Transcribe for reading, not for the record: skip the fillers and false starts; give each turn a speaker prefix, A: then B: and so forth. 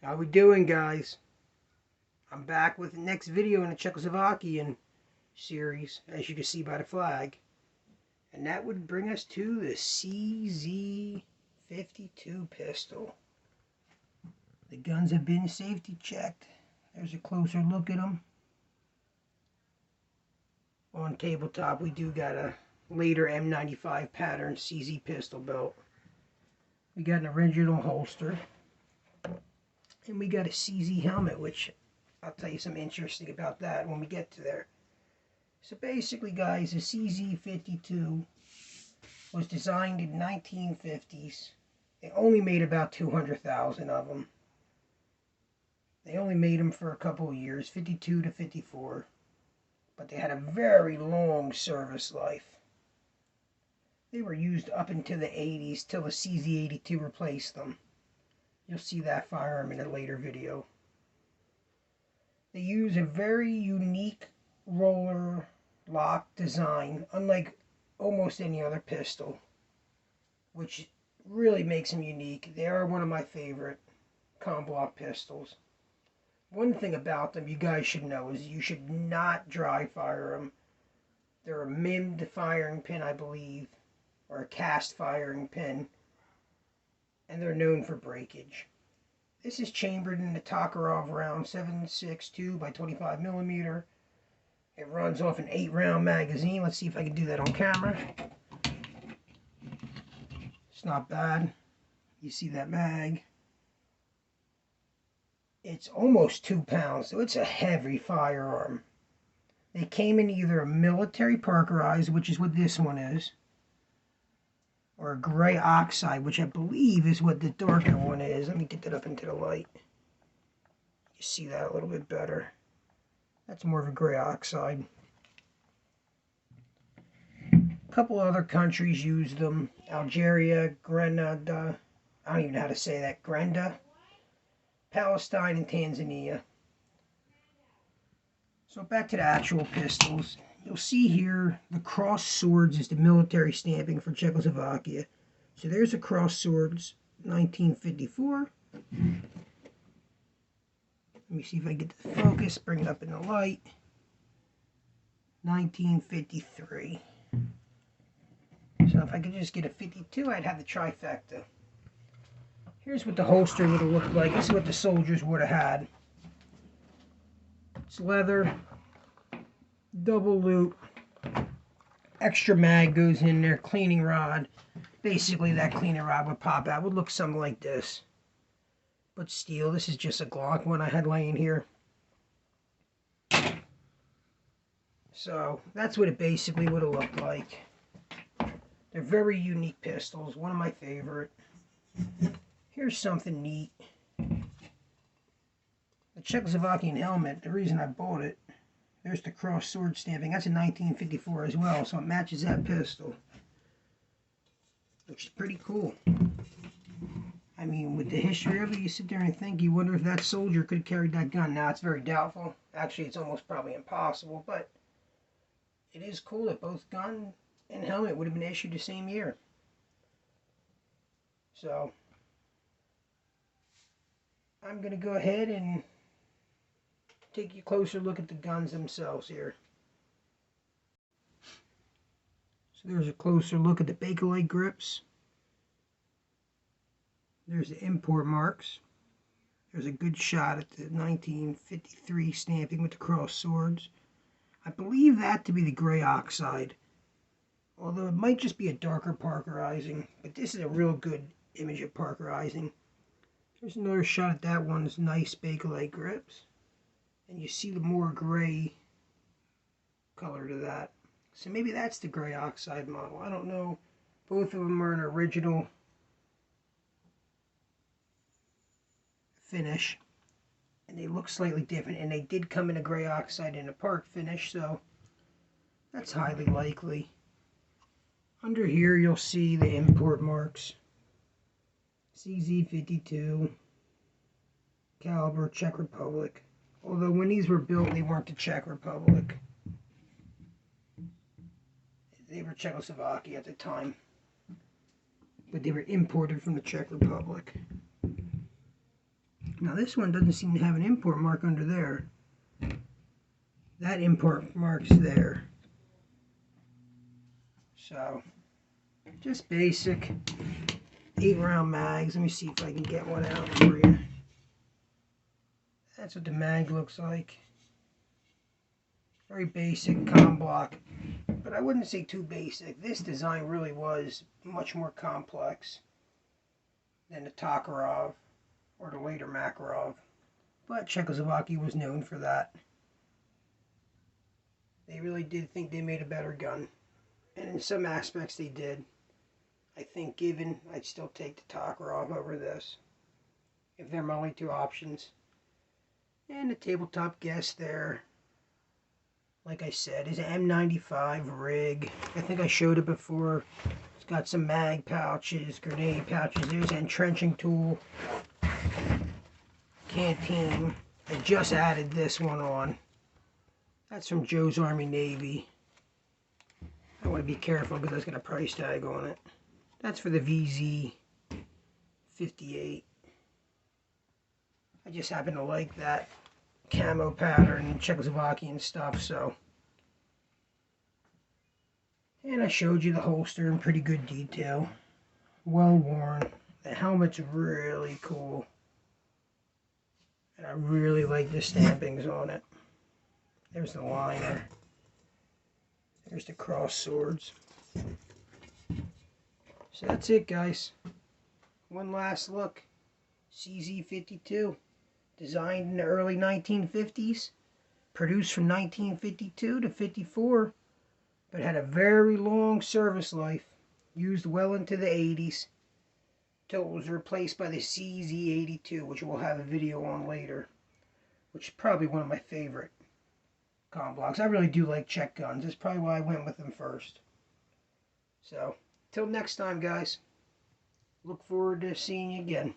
A: How we doing, guys? I'm back with the next video in the Czechoslovakian series, as you can see by the flag. And that would bring us to the CZ 52 pistol. The guns have been safety checked. There's a closer look at them. On tabletop, we do got a later M95 pattern CZ pistol belt. We got an original holster. And we got a CZ helmet, which I'll tell you something interesting about that when we get to there. So basically, guys, the CZ52 was designed in the 1950s. They only made about 200,000 of them. They only made them for a couple of years, 52 to 54. But they had a very long service life. They were used up into the 80s till the CZ82 replaced them. You'll see that firearm in a later video. They use a very unique roller lock design, unlike almost any other pistol, which really makes them unique. They are one of my favorite com-block pistols. One thing about them you guys should know is you should not dry fire them. They're a MIM'd firing pin, I believe, or a cast firing pin. And they're known for breakage. This is chambered in the Tokarov round 7.62 by 25 millimeter. It runs off an 8-round magazine. Let's see if I can do that on camera. It's not bad. You see that mag. It's almost 2 pounds, so it's a heavy firearm. They came in either a military Parkerized, which is what this one is, or a gray oxide, which I believe is what the darker one is. Let me get that up into the light. You see that a little bit better. That's more of a gray oxide. A couple other countries use them. Algeria, Grenada, I don't even know how to say that, Grenda, Palestine, and Tanzania. So back to the actual pistols. You'll see here the cross swords is the military stamping for Czechoslovakia. So there's a cross swords, 1954. Let me see if I get the focus, bring it up in the light. 1953. So if I could just get a 52, I'd have the trifecta. Here's what the holster would have looked like. This is what the soldiers would have had. It's leather. Double loop, extra mag goes in there, cleaning rod. Basically that cleaning rod would pop out, would look something like this. But steel, this is just a Glock one I had laying here. So that's what it basically would have looked like. They're very unique pistols, one of my favorite. Here's something neat. The Czechoslovakian Helmet, the reason I bought it, there's the cross sword stamping. That's a 1954 as well, so it matches that pistol. Which is pretty cool. I mean, with the history of it, you sit there and think, you wonder if that soldier could have carried that gun. Now, it's very doubtful. Actually, it's almost probably impossible, but it is cool that both gun and helmet would have been issued the same year. So, I'm going to go ahead and take a closer look at the guns themselves here. So there's a closer look at the Bakelite grips. There's the import marks. There's a good shot at the 1953 stamping with the cross swords. I believe that to be the gray oxide, although it might just be a darker Parkerizing, but this is a real good image of Parkerizing. There's another shot at that one's nice Bakelite grips. And you see the more gray color to that. So maybe that's the gray oxide model. I don't know. Both of them are an original finish. And they look slightly different. And they did come in a gray oxide and a park finish. So that's highly likely. Under here you'll see the import marks. CZ52. Caliber, Czech Republic. Although when these were built, they weren't the Czech Republic. They were Czechoslovakia at the time. But they were imported from the Czech Republic. Now this one doesn't seem to have an import mark under there. That import mark's there. So, just basic 8-round mags. Let me see if I can get one out for you. That's what the mag looks like. Very basic com block, but I wouldn't say too basic. This design really was much more complex than the Tokarov or the later Makarov, but Czechoslovakia was known for that. They really did think they made a better gun, and in some aspects they did. I think given, I'd still take the Tokarov over this, if they're my only two options. And the tabletop guest there, like I said, is an M95 rig. I think I showed it before. It's got some mag pouches, grenade pouches. There's an entrenching tool. Canteen. I just added this one on. That's from Joe's Army Navy. I want to be careful because that's got a price tag on it. That's for the VZ58. I just happen to like that camo pattern and Czechoslovakian stuff, so. And I showed you the holster in pretty good detail. Well worn. The helmet's really cool. And I really like the stampings on it. There's the liner. There's the cross swords. So that's it, guys. One last look. CZ52. Designed in the early 1950s. Produced from 1952 to 54. But had a very long service life. Used well into the 80s. Till it was replaced by the CZ82, which we'll have a video on later. Which is probably one of my favorite com blocks. I really do like Czech guns. That's probably why I went with them first. So, till next time, guys. Look forward to seeing you again.